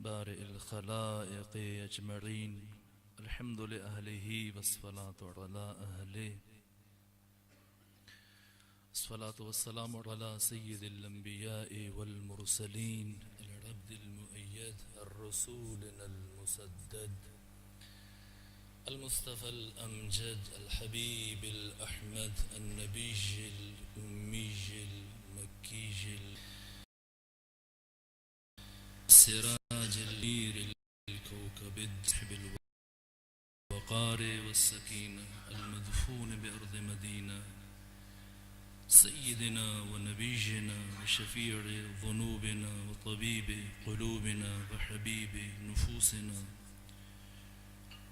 बारिल खलाइक़ अजमईन अल्हम्दु लिअहलिही वस्सलातु अला अहलिही अस्सलातु वस्सलामु अला सय्यिदिल अंबिया'i वल मुरसलीन अल अब्दिल मुअय्यद अर्रसूलिल मुसद्दद अल मुस्तफ़ल अमजद अल हबीबिल अहमद अन नबीजिल उम्मीजिल मक्कीजिल सिराजिल नीरिल कौकबिद बिल वक़ार वस्सकीना अल मदफून बिअर्द मदीना सय्यिदिना व नबीजना व शफ़ीअ ज़ुनूबिना व तबीब क़ुलूबिना व हबीब नुफूसिना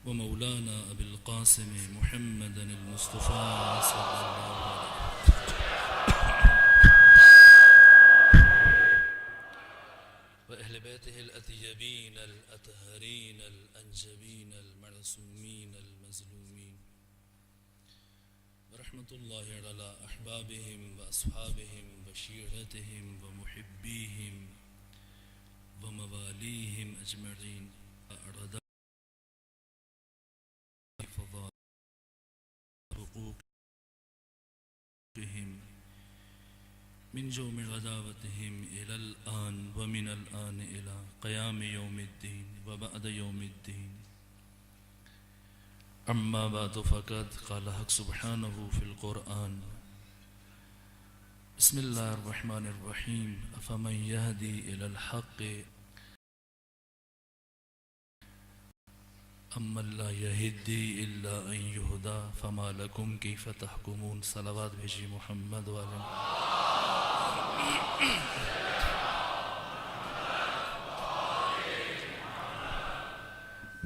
व मौलाना अबिल क़ासिम मुहम्मदन अल मुस्तफ़ा सल्लल्लाहु व अहले बैतिहिल अतय्यबीन अल अतहरीन अल अंजबीन अल मअसूमीन अल मज़लूमीन रहमतुल्लाहि अला अहबाबिहिम व अस्हाबिहिम व शीअतिहिम व मुहिब्बीहिम व मवालीहिम अजमईन अरदा हुकूक़िहिम मिन जौमि गदावतिहिम इलल आन व मिनल आन इला क़याम यौमिद्दीन व बअद यौमिद्दीन अम्मा बादु फ़क़द क़ाल हक़ सुब्हानहु फ़िल क़ुरआन बिस्मिल्लाहिर रहमानिर रहीम अफ़मन यहदी इलल हक़्क़ अम्मन ला यहदी इल्ला अन युहदा फ़मा लकुम कैफ़ तहकुमून। सलावत भेजिए मोहम्मद वाले।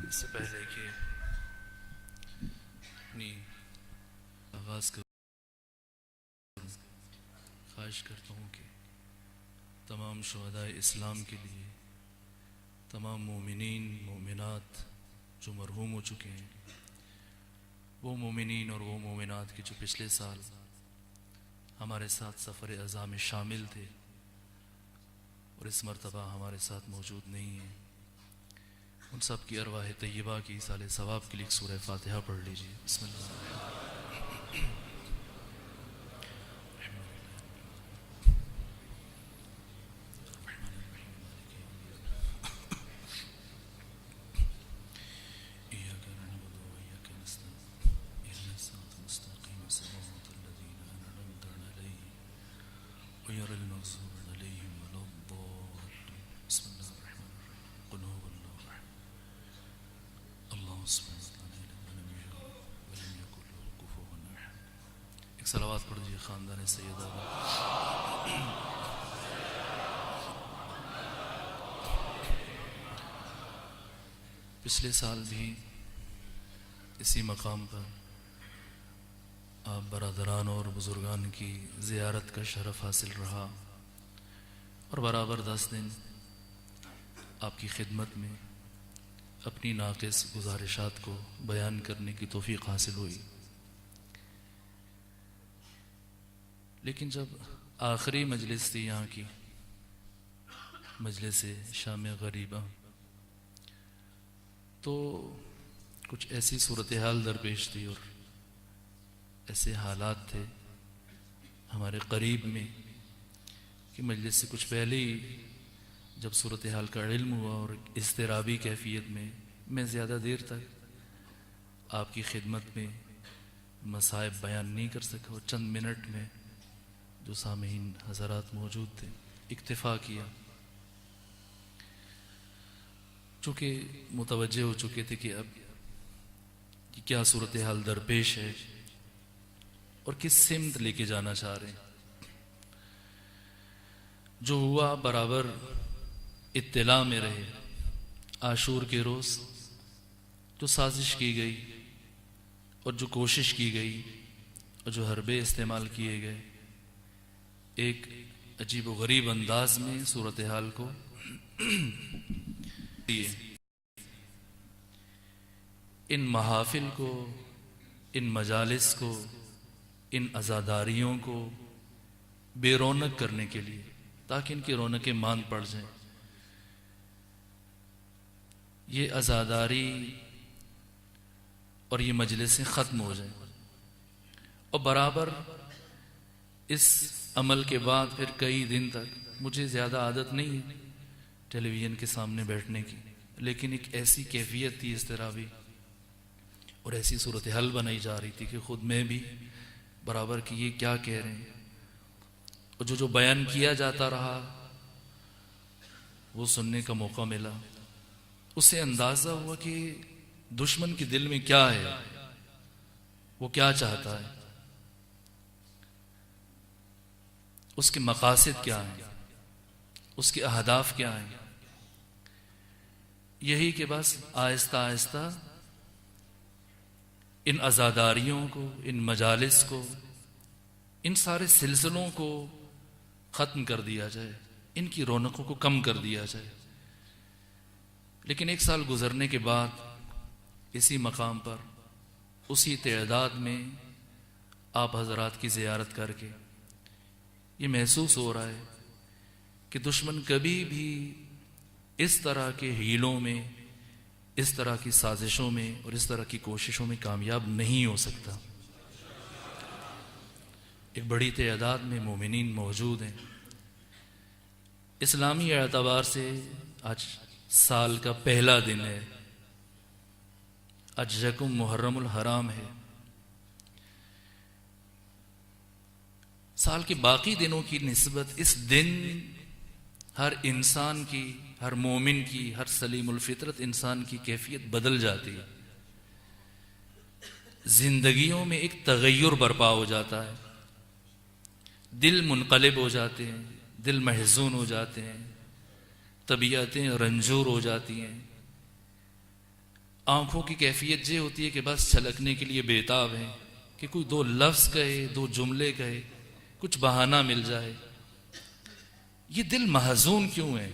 इससे पहले कि अपनी आगाज़ कर ख्वाहिश करता हूँ कि तमाम शुहदाए इस्लाम के लिए, तमाम मोमिनीन मोमिनात जो मरहूम हो चुके हैं, वो मोमिनीन और वो मोमिनात के जो पिछले साल हमारे साथ सफ़र अज़ा में शामिल थे और इस मरतबा हमारे साथ मौजूद नहीं हैं, उन सब की अरवाह तय्यबा की साले सवाब के लिए सूरह फ़ातिहा पढ़ लीजिए। बिस्मिल्लाह। सलावत पढ़ दीजिए ख़ानदान सैयदा। पिछले साल भी इसी मकाम पर आप बरादरान और बुज़ुर्गान की ज़ियारत का शरफ़ हासिल रहा और बराबर 10 दिन आपकी खिदमत में अपनी नाक़िस गुज़ारिशात को बयान करने की तौफ़ीक़ हासिल हुई। लेकिन जब आखिरी मजलिस थी यहाँ की, मजलिस शाम गरीबा, तो कुछ ऐसी सूरत हाल दरपेश थी और ऐसे हालात थे हमारे करीब में कि मजलिस से कुछ पहले ही जब सूरत हाल का इल्म हुआ और इज़्तिराबी कैफियत में मैं ज़्यादा देर तक आपकी खिदमत में मसाइब बयान नहीं कर सका और चंद मिनट में जो सामीन हज़रात मौजूद थे इक्तिफ़ा किया, चूँकि मुतवज्जे हो चुके थे कि अब क्या सूरत हाल दरपेश है और किस सिमत लेके जाना चाह रहे हैं। जो हुआ बराबर इत्तिला में रहे। आशूर के रोज़ जो साजिश की गई और जो कोशिश की गई और जो हरबे इस्तेमाल किए गए, एक अजीब व गरीब अंदाज में सूरत हाल को दिए। इन महाफिल को, इन मजालिस को, इन अज़ादारियों को बेरौनक करने के लिए, ताकि इनकी रौनकें मांद पड़ जाएं, ये आज़ादारी और ये मजलिसें ख़त्म हो जाए। और बराबर इस अमल के बाद फिर कई दिन तक, मुझे ज़्यादा आदत नहीं है टेलीविज़न के सामने बैठने की, लेकिन एक ऐसी कैफियत थी इस तरह भी, और ऐसी सूरत हाल बनाई जा रही थी कि ख़ुद मैं भी बराबर कि ये क्या कह रहे हैं। और जो बयान किया जाता रहा वो सुनने का मौका मिला, उससे अंदाज़ा हुआ कि दुश्मन के दिल में क्या है, वो क्या चाहता है, उसके मकासद क्या हैं, उसके अहदाफ क्या हैं। यही कि बस आहिस्ता आहिस्ता इन आज़ादारियों को, इन मजालिस को, इन सारे सिलसिलों को ख़त्म कर दिया जाए, इनकी रौनकों को कम कर दिया जाए। लेकिन 1 साल गुजरने के बाद इसी मकाम पर, उसी तदाद में आप हज़रात की ज़ियारत करके ये महसूस हो रहा है कि दुश्मन कभी भी इस तरह के हीलों में, इस तरह की साजिशों में और इस तरह की कोशिशों में कामयाब नहीं हो सकता। एक बड़ी तादाद में मोमिनीन मौजूद हैं। इस्लामी एतबार से आज साल का पहला दिन है, आज यकुम मुहर्रमुल हराम है। साल के बाकी दिनों की निस्बत इस दिन हर इंसान की, हर मोमिन की, हर सलीमुल फितरत इंसान की कैफियत बदल जाती है। जिंदगियों में एक तगय्युर बर्पा हो जाता है, दिल मुनक़लिब हो जाते हैं, दिल महज़ून हो जाते हैं, तबीयतें रंजूर हो जाती हैं। आंखों की कैफियत ये होती है कि बस छलकने के लिए बेताब हैं कि कोई 2 लफ्ज़ कहे, 2 जुमले कहे, कुछ बहाना मिल जाए। ये दिल महज़ून क्यों है,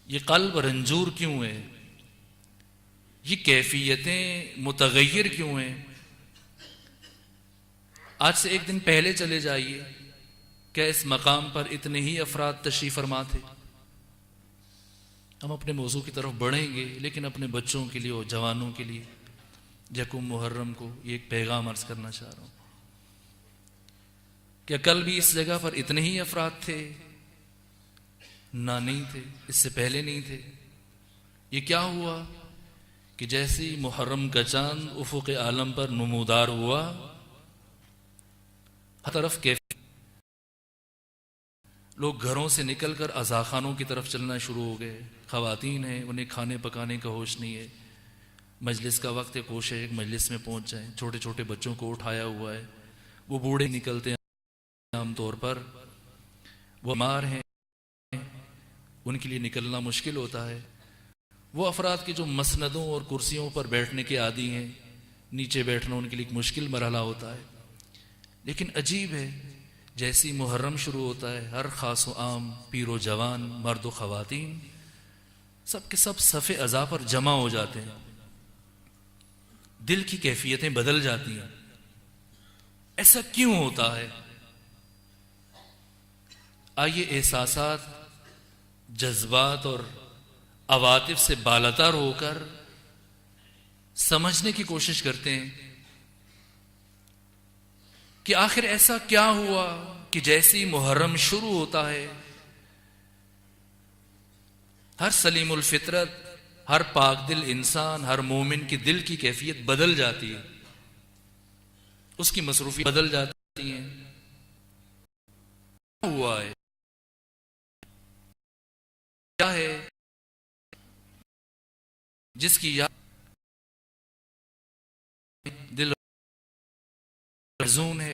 ये क़ल्ब रंजूर क्यों है, ये कैफियतें मुतग़य्यर क्यों हैं। आज से 1 दिन पहले चले जाइए, क्या इस मकाम पर इतने ही अफराद तशरीफ़ फरमा थे। हम अपने मौजू की तरफ बढ़ेंगे, लेकिन अपने बच्चों के लिए और जवानों के लिए यकुम मुहर्रम को ये एक पैगाम अर्ज़ करना चाह रहा हूँ। क्या कल भी इस जगह पर इतने ही अफराद थे? ना, नहीं थे, इससे पहले नहीं थे। ये क्या हुआ कि जैसे ही मुहर्रम का चांद उफ़ुक़ आलम पर नमूदार हुआ, हर तरफ कैफियत, लोग घरों से निकलकर अज़ाखानों की तरफ चलना शुरू हो गए। ख़वातीन हैं, उन्हें खाने पकाने का होश नहीं है, मजलिस का वक्त है, कोशिश है मजलिस में पहुंच जाएं। छोटे छोटे बच्चों को उठाया हुआ है, वो बूढ़े निकलते हैं, आमतौर पर वो बीमार हैं, उनके लिए निकलना मुश्किल होता है। वो अफराद के जो मसनदों और कुर्सियों पर बैठने के आदी हैं, नीचे बैठना उनके लिए एक मुश्किल मरहला होता है। लेकिन अजीब है, जैसी मुहर्रम शुरू होता है, हर ख़ास व आम, पीर व जवान, मर्द व ख़वातीन सब के सब सफ़े अज़ा पर जमा हो जाते हैं। दिल की कैफियतें बदल जाती हैं। ऐसा क्यों होता है? आइए एहसासात, जज्बात और अवातिफ से बालातर होकर समझने की कोशिश करते हैं कि आखिर ऐसा क्या हुआ कि जैसे ही मुहर्रम शुरू होता है, हर सलीमुल फितरत, हर पाक दिल इंसान, हर मोमिन की दिल की कैफियत बदल जाती है, उसकी मसरूफियत बदल जाती है। क्या हुआ है? क्या है जिसकी याद दिल महज़ून है?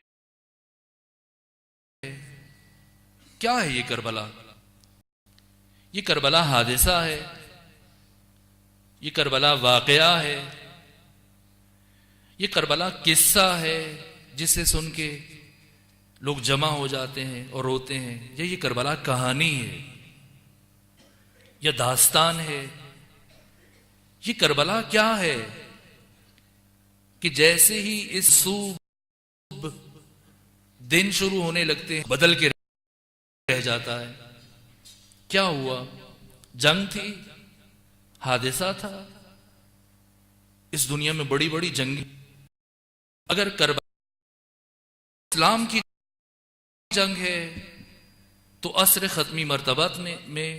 क्या है ये करबला? ये करबला हादिसा है, ये करबला वाक़या है, ये करबला किस्सा है जिसे सुन के लोग जमा हो जाते हैं और रोते हैं, या ये करबला कहानी है या दास्तान है? ये करबला क्या है कि जैसे ही इस सूब दिन शुरू होने लगते हैं, बदल के रह जाता है? क्या हुआ? जंग थी, हादिसा था। इस दुनिया में बड़ी बड़ी जंग, अगर करबला इस्लाम की जंग है तो असर खत्मी मरतबत में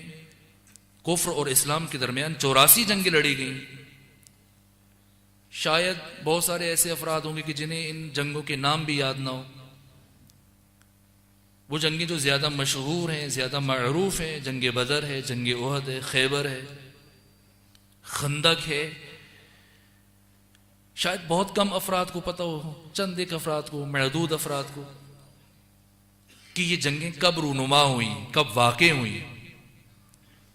कुफ्र और इस्लाम के दरमियान 84 जंगें लड़ी गई। शायद बहुत सारे ऐसे अफराद होंगे कि जिन्हें इन जंगों के नाम भी याद ना हो। वो जंगें जो ज्यादा मशहूर हैं, ज्यादा मअरूफ हैं, जंग बदर है, जंग ओहद है, खैबर है, खंदक है। शायद बहुत कम अफराद को पता हो, चंद एक अफराद को, महदूद अफराद को, कि ये जंगें कब रूनुमा हुई, कब वाक़े हुई,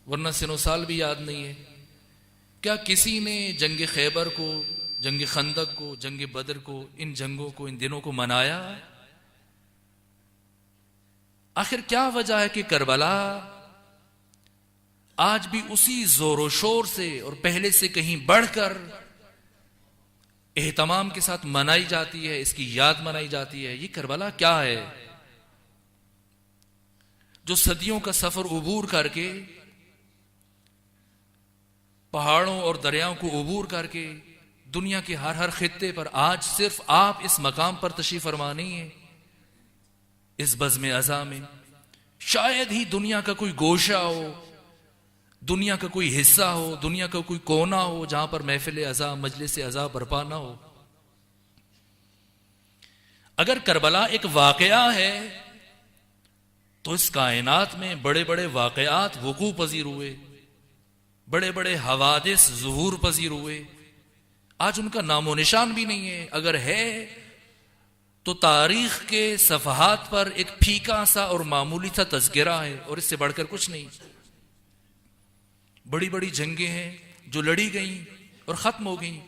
वरना सिनो साल भी याद नहीं है। क्या किसी ने जंग खैबर को, जंग खंदक को, जंग बदर को, इन जंगों को, इन दिनों को मनाया? आखिर क्या वजह है कि करबला आज भी उसी जोरों शोर से और पहले से कहीं बढ़कर एहतमाम के साथ मनाई जाती है, इसकी याद मनाई जाती है? ये करबला क्या है जो सदियों का सफर उबूर करके, पहाड़ों और दरियाओं को उबूर करके दुनिया के हर हर खित्ते पर आज सिर्फ आप इस मकाम पर तशरीफ फरमा नहीं है, इस बज़्म अज़ा में शायद ही दुनिया का कोई गोशा हो, दुनिया का कोई हिस्सा हो, दुनिया का कोई कोना हो जहां पर महफिल अज़ा, मजलिस अज़ा बरपा ना हो। अगर करबला एक वाकया है तो इस कायनात में बड़े बड़े वाकयात वकू पजीर हुए, बड़े बड़े हवादिस ज़ुहूर पजीर हुए। आज उनका नामो निशान भी नहीं है। अगर है तो तारीख के सफहात पर एक फीका सा और मामूली सा तज़किरा है और इससे बढ़कर कुछ नहीं। बड़ी बड़ी जंगें हैं जो लड़ी गई और खत्म हो गई,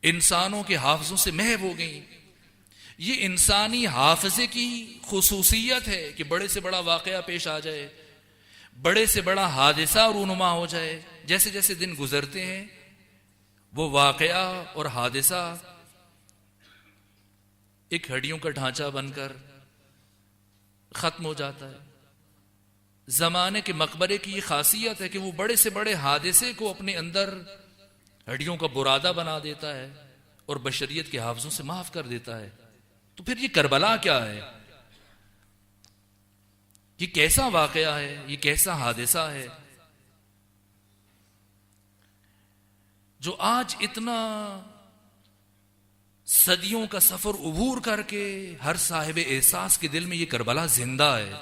इंसानों के हाफजों से महव हो गई। ये इंसानी हाफजे की खुसूसियत है कि बड़े से बड़ा वाकया पेश आ जाए, बड़े से बड़ा हादिसा रूनुमा हो जाए। जैसे जैसे दिन गुजरते हैं वो वाकया और हादिसा एक हड्डियों का ढांचा बनकर खत्म हो जाता है। जमाने के मकबरे की ये खासियत है कि वो बड़े से बड़े हादिसे को अपने अंदर हड्डियों का बुरादा बना देता है और बशरियत के हाफजों से माफ कर देता है। तो फिर ये करबला क्या है? ये कैसा वाकया है? ये कैसा हादिसा है जो आज इतना सदियों का सफर उबूर करके हर साहिब एहसास के दिल में ये करबला जिंदा है?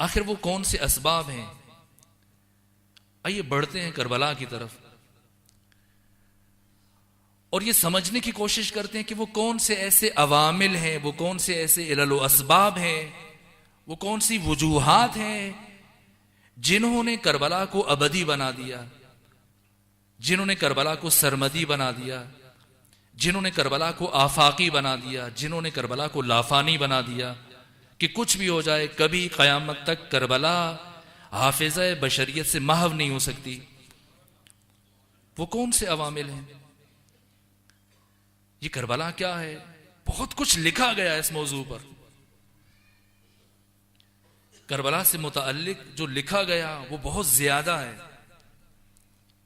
आखिर वो कौन से असबाब हैं? आइए बढ़ते हैं करबला की तरफ और ये समझने की कोशिश करते हैं कि वो कौन से ऐसे अवामिल हैं, वो कौन से ऐसे इलल असबाब हैं, वो कौन सी वजूहात हैं जिन्होंने करबला को अबदी बना दिया, जिन्होंने करबला को सरमदी बना दिया, जिन्होंने करबला को आफाकी बना दिया, जिन्होंने करबला को लाफानी बना दिया कि कुछ भी हो जाए कभी क़यामत तक करबला हाफिज़ा बशरियत से महव नहीं हो सकती। वो कौन से अवामिल हैं? ये करबला क्या है? बहुत कुछ लिखा गया है इस मौजू पर। करबला से मुताल्लिक जो लिखा गया वो बहुत ज्यादा है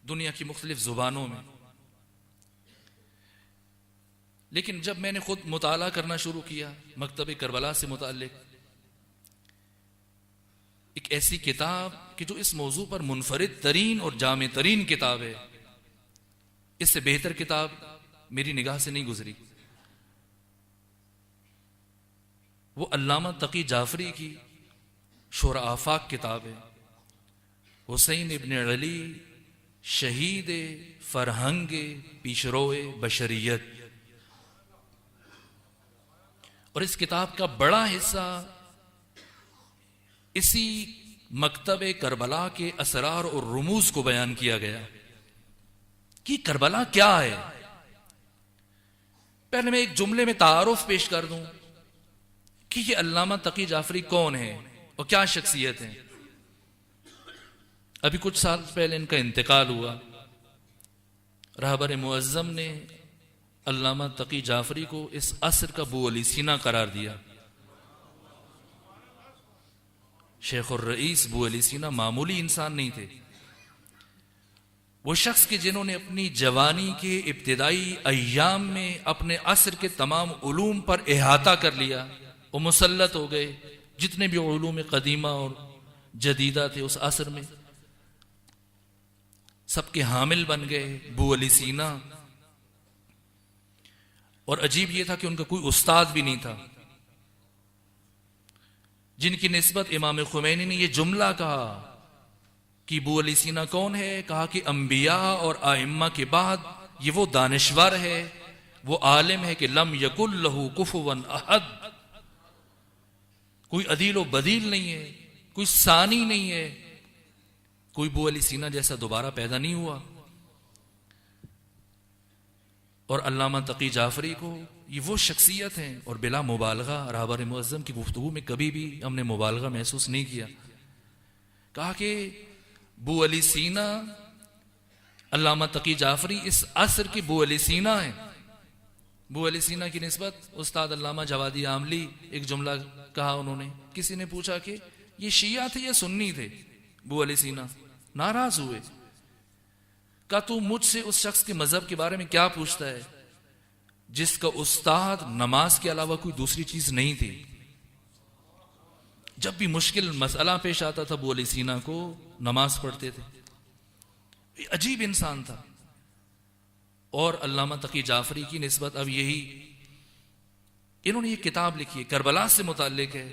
दुनिया की मुख्तलिफ जुबानों में। लेकिन जब मैंने खुद मुताला करना शुरू किया मकतब करबला से मुताल्लिक एक ऐसी किताब कि जो इस मौजू पर मुनफरिद तरीन और जामे तरीन किताब है, इससे बेहतर किताब मेरी निगाह से नहीं गुजरी, वो अल्लामा तकी जाफरी की शोरा आफाक किताब है। हुसैन इब्न अली शहीद फरहंग पीशरोए बशरियत। और इस किताब का बड़ा हिस्सा इसी मकतब करबला के असरार और रुमूज को बयान किया गया कि करबला क्या है। पहले मैं एक जुमले में तारुफ पेश कर दूं कि ये अल्लामा तकी जाफरी कौन है और क्या शख्सियत है। अभी कुछ साल पहले इनका इंतकाल हुआ। रहबर मुअज्जम ने अल्लामा तकी जाफरी को इस असर का बू अली सीना करार दिया। शेख और रईस बू अली सीना मामूली इंसान नहीं थे। वो शख्स के जिन्होंने अपनी जवानी के इब्तिदाई अय्याम में अपने असर के तमाम उलूम पर इहाता कर लिया, वो मुसल्लत हो गए। जितने भी उलूम कदीमा और जदीदा थे उस असर में, सबके हामिल बन गए बू अली सीना। और अजीब यह था कि उनका कोई उस्ताद भी नहीं था, जिनकी निस्बत इमाम खुमैनी ने यह जुमला कहा कि बू अली सीना कौन है। कहा कि अंबिया और आइम्मा के बाद ये वो दानिश्वर है, वो आलिम है कि लम यकुल लहू कुफुवन अहद, कोई अदील व बदील नहीं है, कोई सानी नहीं है, कोई बू अली सीना जैसा दोबारा पैदा नहीं हुआ। और अल्लामा तकी जाफरी को ये वो शख्सियत हैं, और बिला मुबालगा रहबर मुअज़्ज़म की गुफ्तगू में कभी भी हमने मुबालगा महसूस नहीं किया। कहा कि बू अली सीना, अल्लामा तकी जाफरी इस असर की बू अली सीना है। बू अली सीना की निस्बत उस्ताद अल्लामा जवादी आमली, एक जुमला कहा उन्होंने। किसी ने पूछा कि ये शिया थे या सुन्नी थे बू अली सीना, नाराज हुए। कहा तू मुझसे उस शख्स के मजहब के बारे में क्या पूछता है जिसका उस्ताद नमाज के अलावा कोई दूसरी चीज नहीं थी। जब भी मुश्किल मसला पेश आता था बू अली सीना को नमाज पढ़ते थे। अजीब इंसान था। और अल्लामा तकी जाफरी की निस्बत अब यही, इन्होंने ये किताब लिखी है, करबला से मुताल्लिक है,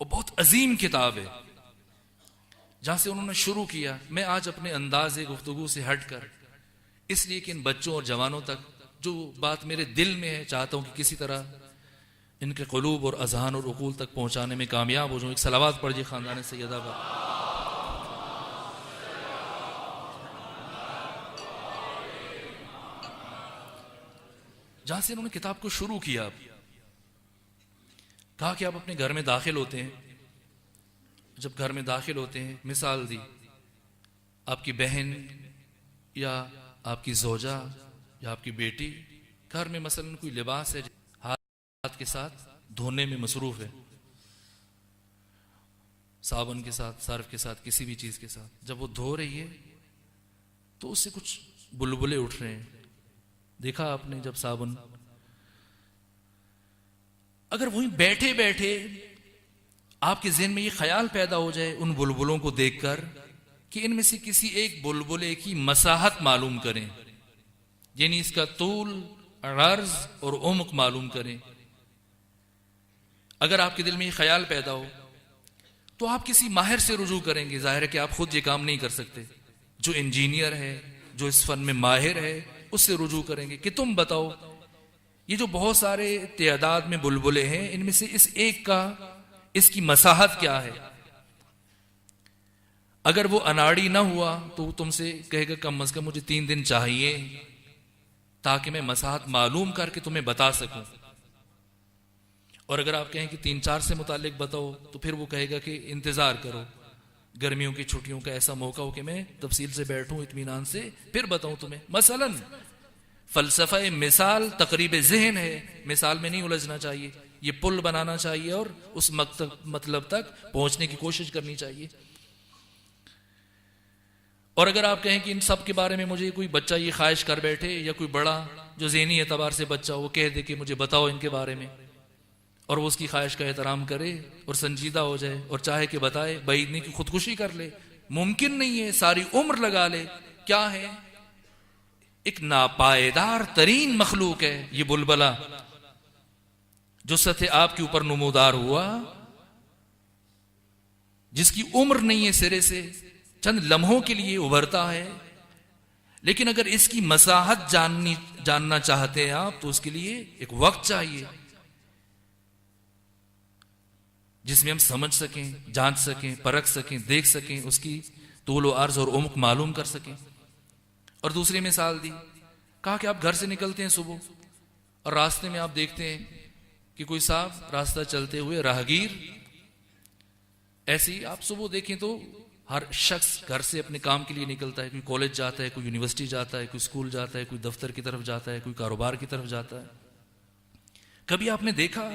और बहुत अजीम किताब है। जहां से उन्होंने शुरू किया, मैं आज अपने अंदाज़े गुफ्तगू से हटकर, इसलिए कि इन बच्चों और जवानों तक जो बात मेरे दिल में है, चाहता हूं कि किसी तरह इनके क़ुलूब और अज़हान और उक़ूल तक पहुंचाने में कामयाब हो जाऊं। एक सलावत पढ़िए खानदान सैयदा पर। जहां से इन्होंने किताब को शुरू किया, कहा कि आप अपने घर में दाखिल होते हैं, जब घर में दाखिल होते हैं, मिसाल दी, आपकी बहन या आपकी जोजा या आपकी बेटी घर में मसलन कोई लिबास है, हाथ के साथ धोने में मसरूफ है, साबुन के साथ, सर्फ के साथ, किसी भी चीज के साथ, जब वो धो रही है तो उससे कुछ बुलबुले उठ रहे हैं। देखा आपने जब साबुन, अगर वहीं बैठे बैठे आपके ज़हन में ये ख्याल पैदा हो जाए उन बुलबुलों को देखकर कि इनमें से किसी एक बुलबुले की मसाहत मालूम करें, यानी इसका तूल, अर्ज और उम्क मालूम करें। अगर आपके दिल में ये ख्याल पैदा हो तो आप किसी माहिर से रुजू करेंगे। जाहिर है कि आप खुद ये काम नहीं कर सकते। जो इंजीनियर है, जो इस फन में माहिर है, उससे रुजू करेंगे कि तुम बताओ ये जो बहुत सारे तादाद में बुलबुले हैं, इनमें से इस एक का, इसकी मसाहत क्या है। अगर वो अनाड़ी ना हुआ तो तुमसे कहेगा कम अज कम मुझे 3 दिन चाहिए ताकि मैं मसाहत मालूम करके तुम्हें बता सकूं। और अगर आप कहें कि 3-4 से मुतालिक बताओ तो फिर वो कहेगा कि इंतजार करो, गर्मियों की छुट्टियों का ऐसा मौका हो कि मैं तफसील से बैठूं इत्मीनान से, फिर बताऊं तुम्हें। मसलन फलसफा मिसाल तकरीब ज़हन है, मिसाल में नहीं उलझना चाहिए, ये पुल बनाना चाहिए और उस मतलब तक पहुंचने की कोशिश करनी चाहिए। और अगर आप कहें कि इन सब के बारे में मुझे कोई बच्चा ये ख्वाहिश कर बैठे, या कोई बड़ा जो ज़हनी एतबार से बच्चा हो, वो कह दे कि मुझे बताओ इनके बारे में, और वो उसकी ख्वाहिश का एहतराम करे और संजीदा हो जाए और चाहे कि बताए, बैद नहीं कि खुदकुशी कर ले, मुमकिन नहीं है, सारी उम्र लगा ले। क्या है? एक नापायदार तरीन मखलूक है ये बुलबला, जो सतह आपके ऊपर नमूदार हुआ, जिसकी उम्र नहीं है सिरे से, चंद लम्हों के लिए उभरता है। लेकिन अगर इसकी मसाहत जानना चाहते हैं आप, तो उसके लिए एक वक्त चाहिए जिसमें हम समझ सकें, जांच सकें, परख सकें, देख सकें, उसकी तूल व अर्ज और उम्क मालूम कर सकें। और दूसरी मिसाल दी, कहा कि आप घर से निकलते हैं सुबह और रास्ते में आप देखते हैं कि कोई साहब रास्ता चलते हुए राहगीर, ऐसे ही आप सुबह देखें तो हर शख्स घर से अपने काम के लिए निकलता है। कोई कॉलेज जाता है, कोई यूनिवर्सिटी जाता है, कोई स्कूल जाता है, कोई दफ्तर की तरफ जाता है, कोई कारोबार की तरफ जाता है। कभी आपने देखा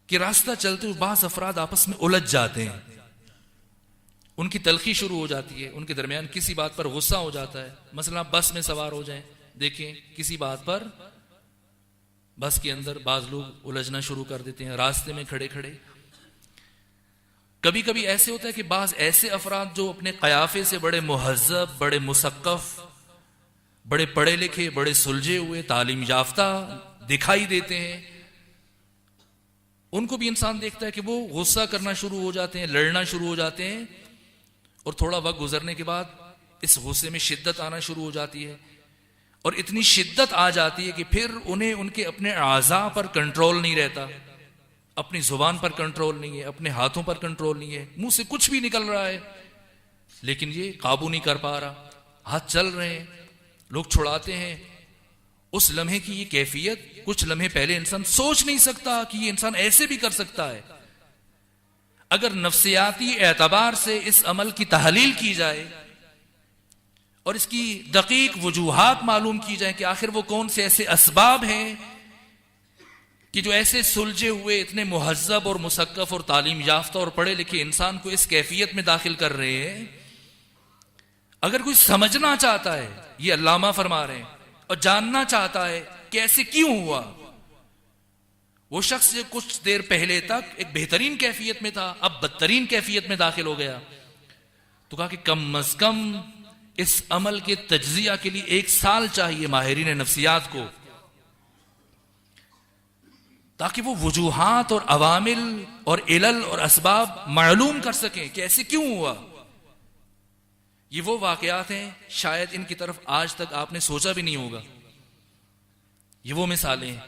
कि रास्ता चलते हुए बास अफराद आपस में उलझ जाते हैं, उनकी तलखी शुरू हो जाती है, उनके दरमियान किसी बात पर गुस्सा हो जाता है। मसलन आप बस में सवार हो जाएं, देखें किसी बात पर बस के अंदर बाज लोग उलझना शुरू कर देते हैं रास्ते में खड़े खड़े। कभी कभी ऐसे होता है कि बाज ऐसे अफराद जो अपने कयाफे से बड़े मुहज्जब, बड़े मुसक्कफ, बड़े पढ़े लिखे, बड़े सुलझे हुए, तालीम याफ्ता दिखाई देते हैं, उनको भी इंसान देखता है कि वो गुस्सा करना शुरू हो जाते हैं, लड़ना शुरू हो जाते हैं, और थोड़ा वक्त गुजरने के बाद इस गुस्से में शिद्दत आना शुरू हो जाती है, और इतनी शिद्दत आ जाती है कि फिर उन्हें उनके अपने आज़ा पर कंट्रोल नहीं रहता, अपनी जुबान पर कंट्रोल नहीं है, अपने हाथों पर कंट्रोल नहीं है, मुंह से कुछ भी निकल रहा है लेकिन ये काबू नहीं कर पा रहा, हाथ चल रहे हैं, लोग छुड़ाते हैं। उस लम्हे की ये कैफियत कुछ लम्हे पहले इंसान सोच नहीं सकता कि ये इंसान ऐसे भी कर सकता है। अगर नफ्सियाती एतबार से इस अमल की तहलील की जाए और इसकी दकीक वजूहात मालूम की जाए कि आखिर वो कौन से ऐसे असबाब हैं कि जो ऐसे सुलझे हुए, इतने मुहज्जब और मुसक्कफ और तालीम याफ्ता और पढ़े लिखे इंसान को इस कैफियत में दाखिल कर रहे हैं। अगर कोई समझना चाहता है, ये अल्लामा फरमा रहे हैं, और जानना चाहता है कि ऐसे क्यों हुआ, वो शख्स जो कुछ देर पहले तक एक बेहतरीन कैफियत में था अब बदतरीन कैफियत में दाखिल हो गया, तो कहा कि कम अज कम इस अमल के तज्जिया के लिए 1 साल चाहिए माहिरीन नफ्सियात को, ताकि वो वजूहात और अवामिल और इलल और असबाब मालूम कर सकें कि ऐसे क्यों हुआ। ये वो वाकयात हैं शायद इनकी तरफ आज तक आपने सोचा भी नहीं होगा, ये वो मिसालें हैं,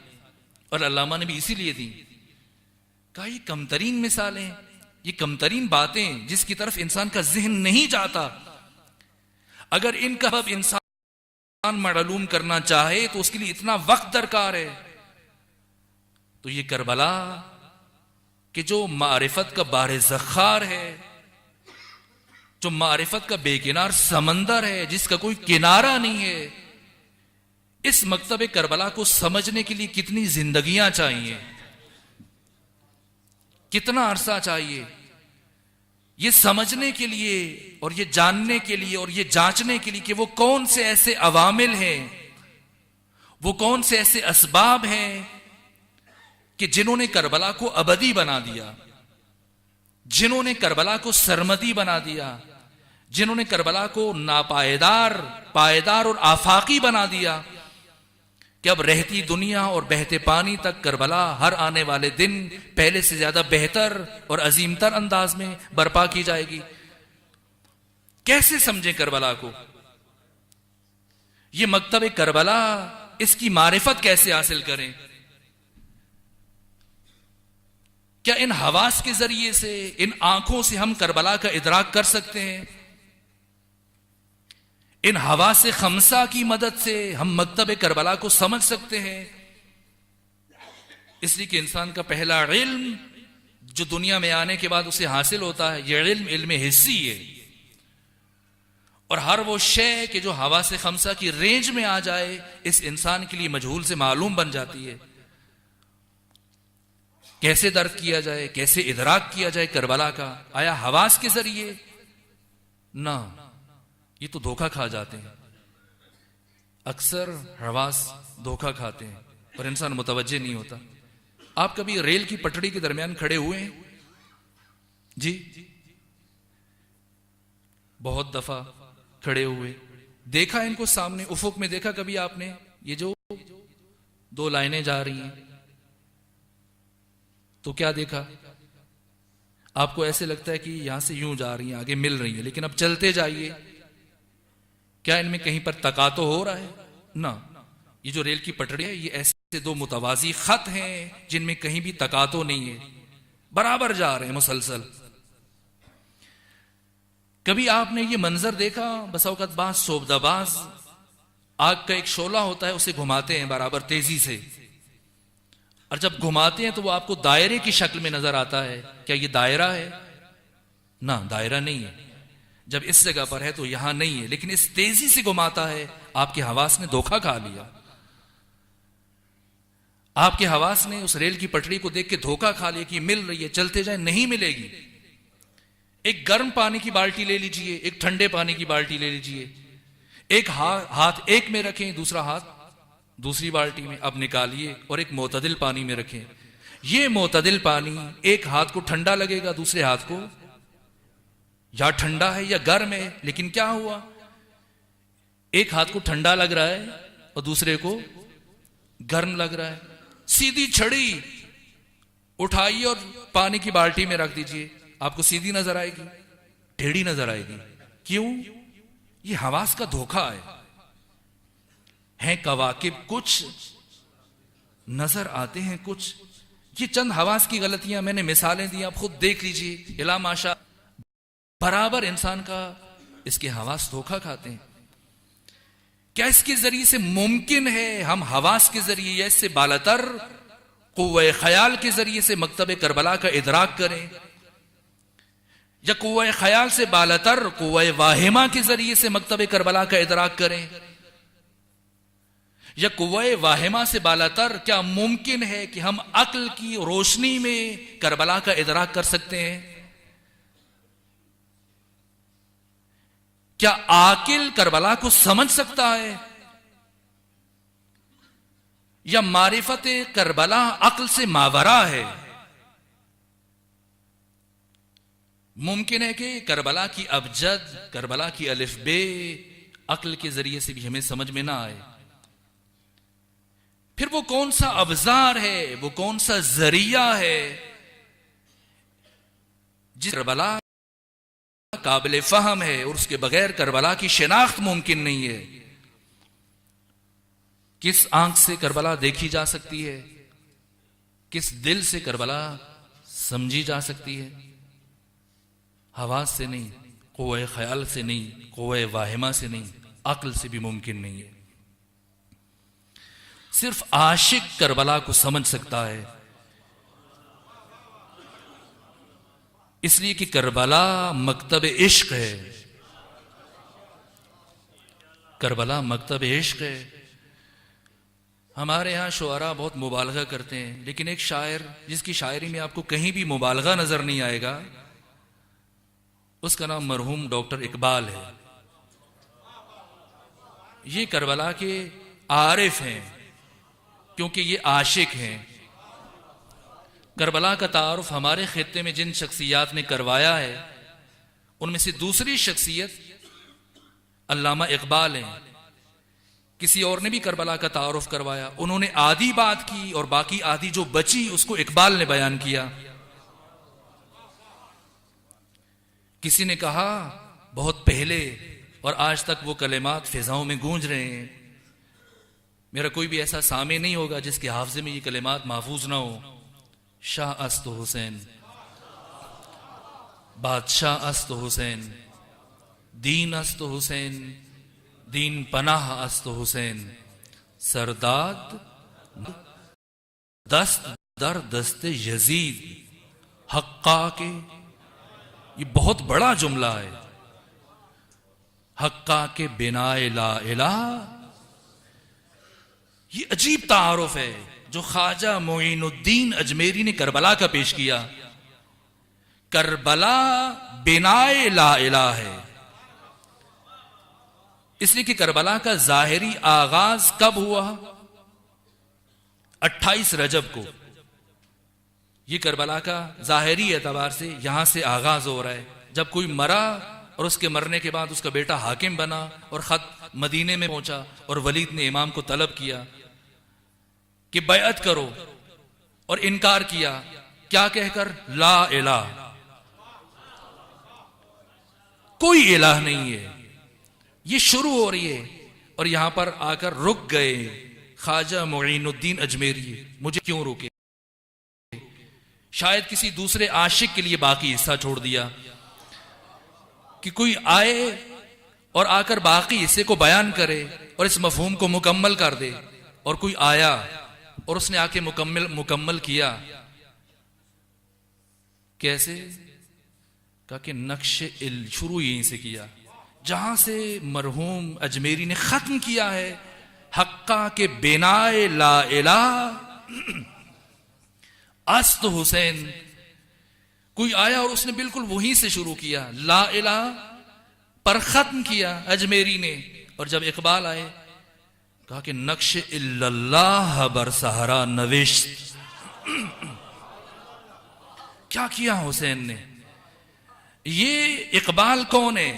और अल्लामा ने भी इसीलिए दी, कहा ये कमतरीन मिसालें, ये कमतरीन बातें जिसकी तरफ इंसान का जहन नहीं जाता, अगर इनका अब इंसान मालूम करना चाहे तो उसके लिए इतना वक्त दरकार है। तो ये करबला कि जो मारिफत का बारे ज़ख़ार है, जो मारिफत का बेकिनार समंदर है जिसका कोई किनारा नहीं है, इस मकतब करबला को समझने के लिए कितनी जिंदगियां चाहिए, कितना अरसा चाहिए, ये समझने के लिए और ये जानने के लिए और ये जांचने के लिए कि वो कौन से ऐसे अवामिल हैं, वो कौन से ऐसे असबाब हैं कि जिन्होंने करबला को अबदी बना दिया, जिन्होंने करबला को सरमदी बना दिया, जिन्होंने करबला को नापायदार, पायदार और आफाकी बना दिया कि अब रहती दुनिया और बहते पानी तक करबला हर आने वाले दिन पहले से ज्यादा बेहतर और अजीमतर अंदाज में बर्पा की जाएगी। कैसे समझें करबला को, ये मकतब करबला, इसकी मारिफत कैसे हासिल करें? क्या इन हवास के जरिए से, इन आंखों से हम करबला का इदराक कर सकते हैं? इन हवा से खमसा की मदद से हम मकतब करबला को समझ सकते हैं? इसलिए कि इंसान का पहला इल्म जो दुनिया में आने के बाद उसे हासिल होता है, यह इल्म इल्म हिस्सी है, और हर वो शय कि जो हवा से खमसा की रेंज में आ जाए इस इंसान के लिए मजहूल से मालूम बन जाती है। कैसे दर्द किया जाए, कैसे इदराक किया जाए करबला का? आया हवास के जरिए? ना, ये तो धोखा खा जाते हैं। अक्सर हवास धोखा खाते हैं और इंसान मुतवज्जे नहीं होता। आप कभी रेल की पटड़ी के दरमियान खड़े हुए हैं? जी, बहुत दफा खड़े हुए, देखा इनको सामने उफुक में, देखा कभी आपने ये जो 2 लाइनें जा रही हैं, तो क्या देखा? आपको ऐसे लगता है कि यहां से यूं जा रही हैं, आगे मिल रही है, लेकिन अब चलते जाइए, क्या इनमें कहीं पर तकातो हो रहा है? ना, ये जो रेल की पटड़ी है ये ऐसे 2 मुतवाजी खत हैं जिनमें कहीं भी तकातो नहीं है, बराबर जा रहे हैं मुसलसल। कभी आपने ये मंजर देखा? बस औकत बाज सोबदाबाज आग का एक शोला होता है, उसे घुमाते हैं बराबर तेजी से, और जब घुमाते हैं तो वो आपको दायरे की शक्ल में नजर आता है। क्या ये दायरा है? ना, दायरा नहीं है। जब इस जगह पर है तो यहां नहीं है, लेकिन इस तेजी से घुमाता है, आपके हवास ने धोखा खा लिया। आपके हवास ने उस रेल की पटरी को देख के धोखा खा लिया कि मिल रही है, चलते जाए, नहीं मिलेगी। एक गर्म पानी की बाल्टी ले लीजिए, एक ठंडे पानी की बाल्टी ले लीजिए, एक हाथ एक में रखें, दूसरा हाथ दूसरी बाल्टी में, अब निकालिए और एक मोतदिल पानी में रखें। ये मोतदिल पानी एक हाथ को ठंडा लगेगा, दूसरे हाथ को या ठंडा है या गर्म है, लेकिन क्या हुआ, एक हाथ को ठंडा लग रहा है और दूसरे को गर्म लग रहा है। सीधी छड़ी उठाइए और पानी की बाल्टी में रख दीजिए, आपको सीधी नजर आएगी, टेढ़ी नजर आएगी। क्यों? ये हवास का धोखा है कवाकिब कुछ, नजर आते हैं कुछ। ये चंद हवास की गलतियां मैंने मिसालें दी, आप खुद देख लीजिए। इला माशा बराबर इंसान का इसके हवास धोखा खाते हैं। क्या इसके जरिए से मुमकिन है हम हवास के जरिए या इससे बालतर कुव्वे ख्याल के जरिए से मकतब करबला का इदराक करें, या कुव्वे ख्याल से बालतर कुव्वे वाहिमा के जरिए से मकतब करबला का इदराक करें, या कुव्वे वाहिमा से बालातर क्या मुमकिन है कि हम अक्ल की रोशनी में करबला का इदराक कर सकते हैं? क्या आकिल करबला को समझ सकता है? या मारिफत करबला अक्ल से मावरा है? मुमकिन है कि करबला की अबजद, करबला की अलिफ बे अक्ल के जरिए से भी हमें समझ में ना आए। फिर वो कौन सा अवजार है, वो कौन सा जरिया है जिस करबला काबिल फहम है और उसके बगैर करबला की शिनाख्त मुमकिन नहीं है? किस आंख से करबला देखी जा सकती है, किस दिल से करबला समझी जा सकती है? हवास से नहीं, कुव्वे ख्याल से नहीं, कुव्वे वाहिमा से नहीं, अक्ल से भी मुमकिन नहीं है। सिर्फ आशिक करबला को समझ सकता है, इसलिए कि करबला मकतब इश्क है। करबला मकतब इश्क है। हमारे यहां शुआरा बहुत मुबालगा करते हैं, लेकिन एक शायर जिसकी शायरी में आपको कहीं भी मुबालगा नजर नहीं आएगा, उसका नाम मरहूम डॉक्टर इकबाल है। ये करबला के आरिफ हैं, क्योंकि ये आशिक हैं। करबला का तारुफ हमारे खित्ते में जिन शख्सियात ने करवाया है, उनमें से दूसरी शख्सियत अल्लामा इकबाल हैं। किसी और ने भी करबला का तारुफ करवाया, उन्होंने आधी बात की और बाकी आधी जो बची उसको इकबाल ने बयान किया। किसी ने कहा बहुत पहले और आज तक वो कलेमात फिजाओं में गूंज रहे हैं। मेरा कोई भी ऐसा सामे नहीं होगा जिसके हाफजे में ये कलेमात महफूज ना हो। शाह अस्त हुसैन, बादशाह अस्त हुसैन, दीन अस्त हुसैन, दीन पनाह अस्त हुसैन, सरदाद दस्त दर दस्ते यजीद हक्का के। ये बहुत बड़ा जुमला है। हक्का के बिनाए ला इलाह, ये अजीब तारुफ है जो ख्वाजा मोइनुद्दीन अजमेरी ने करबला का पेश किया। करबला बिनाए ला इलाह है, इसलिए कि करबला का जाहिरी आगाज कब हुआ? 28 रजब को। यह करबला का जाहिरी एतबार से यहां से आगाज हो रहा है, जब कोई मरा और उसके मरने के बाद उसका बेटा हाकिम बना और खत मदीने में पहुंचा और वलीद ने इमाम को तलब किया कि बैअत करो, और इनकार किया। क्या कहकर? ला इलाह, कोई इलाह नहीं है। ये शुरू हो रही है और यहां पर आकर रुक गए ख्वाजा मोइनुद्दीन अजमेरी। मुझे क्यों रुके? शायद किसी दूसरे आशिक के लिए बाकी हिस्सा छोड़ दिया कि कोई आए और आकर बाकी हिस्से को बयान करे और इस मफहूम को मुकम्मल कर दे। और कोई आया और उसने आके मुकम्मल किया। कैसे? कहा कि नक्शे शुरू यहीं से किया जहां से मरहूम अजमेरी ने खत्म किया है। हक्का के बिनाए ला इलाह अस्त हुसैन, कोई आया और उसने बिल्कुल वहीं से शुरू किया, ला इलाहा पर खत्म किया अजमेरी ने। और जब इकबाल आए, कहा कि नक्श इल्लल्लाह बर सहरा नविश्त। क्या किया हुसैन ने? ये इकबाल कौन है?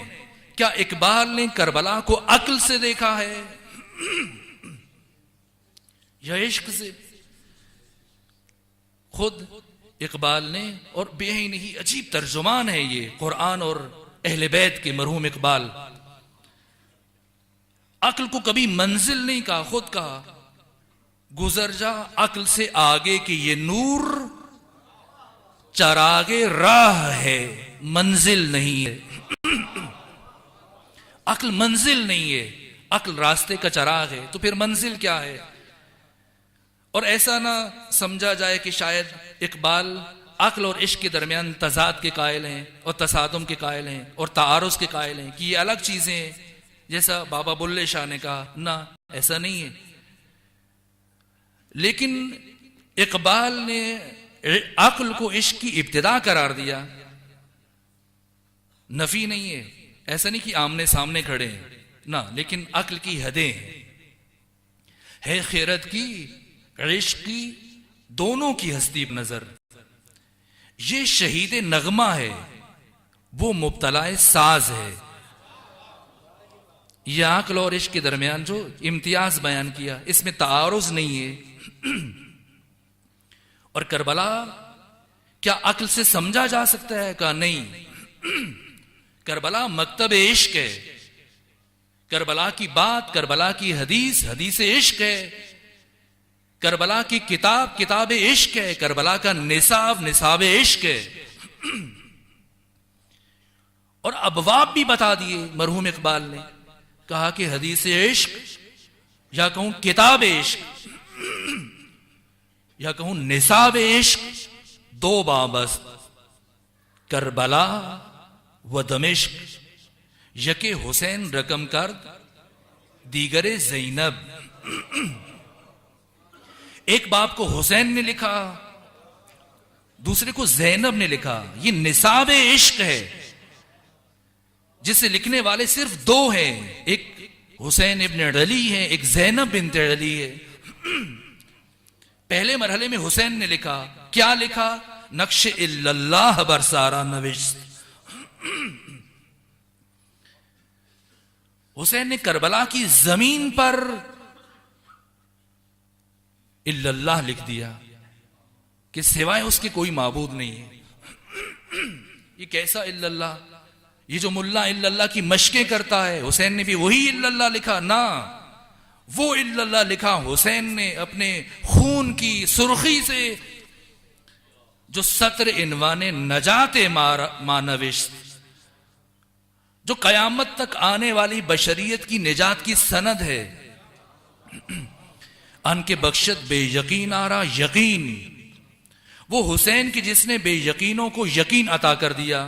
क्या इकबाल ने करबला को अक्ल से देखा है या इश्क से? खुद इकबाल ने, और बेहद ही अजीब तर्जुमान है ये कुरान और अहले बैत के मरहूम इकबाल। अक्ल को कभी मंजिल नहीं कहा, खुद कहा गुजर जा अक्ल से आगे कि ये नूर चरागे राह है, मंजिल नहीं है। अक्ल मंजिल नहीं है, अक्ल रास्ते का चराग है, तो फिर मंजिल क्या है? और ऐसा ना समझा जाए कि शायद इकबाल अक्ल और इश्क के दरमियान तजाद के कायल हैं और तसादुम के कायल हैं और तारुज के कायल हैं कि ये अलग चीजें हैं, जैसा बाबा बुल्ले शाह ने कहा। ना, ऐसा नहीं है। लेकिन इकबाल ने अक्ल को इश्क की इब्तिदा करार दिया, नफी नहीं है। ऐसा नहीं कि आमने सामने खड़े हैं ना, लेकिन अक्ल की हदें है खैरत की, इश्क की, दोनों की हस्ती नजर। ये शहीद नगमा है, वो मुब्तलाए साज है। यह अक्ल और इश्क के दरमियान जो इम्तियाज बयान किया, इसमें तारुज नहीं है। और करबला क्या अक्ल से समझा जा सकता है? कहा नहीं। करबला मकतब इश्क है। करबला की बात, करबला की हदीस, हदीस इश्क है। करबला की किताब, किताब इश्क है। करबला का निसाब, निसाब इश्क है। और अबवाब भी बता दिए मरहूम इकबाल ने। कहा कि हदीस इश्क, या कहूं किताब इश्क, या कहूं निसाब इश्क, दो बाबस, करबला व दमिश्क। यके हुसैन रकम कर, दीगरे ज़ैनब। एक बाप को हुसैन ने लिखा, दूसरे को ज़ैनब ने लिखा। ये निसाब इश्क है, जिसे लिखने वाले सिर्फ दो हैं, एक हुसैन इब्न अली है, एक ज़ैनब बिन्त अली है। पहले मरहले में हुसैन ने लिखा, क्या लिखा? नक्श इल्लल्लाह बरसारा नविश्त। हुसैन ने करबला की जमीन पर इल्लल्लाह लिख दिया कि सिवाय उसके कोई माबूद नहीं है। ये कैसा इल्लल्लाह? ये जो मुल्ला इल्लल्लाह की मशकें करता है, हुसैन ने भी वही इल्लल्लाह लिखा ना। वो इल्लल्लाह लिखा हुसैन ने अपने खून की सुर्खी से, जो सत्र इनवाने नजाते मानविश्त, जो कयामत तक आने वाली बशरियत की निजात की सनद है। अन के बख्शत बेयकीन आरा यकीन, वो हुसैन की जिसने बेयकीनों को यकीन अता कर दिया।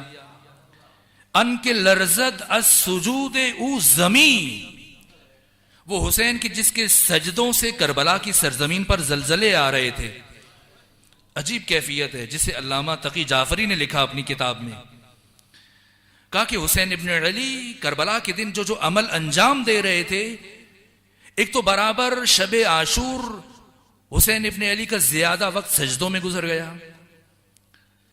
अन के लर्जद अस सुजूदे उ जमी, वो हुसैन की जिसके सजदों से करबला की सरजमीन पर जलजले आ रहे थे। अजीब कैफियत है, जिसे अल्लामा तकी जाफरी ने लिखा अपनी किताब में। कहा कि हुसैन इब्न अली करबला के दिन जो जो अमल अंजाम दे रहे थे, एक तो बराबर शबे आशूर हुसैन इब्न अली का ज्यादा वक्त सजदों में गुजर गया।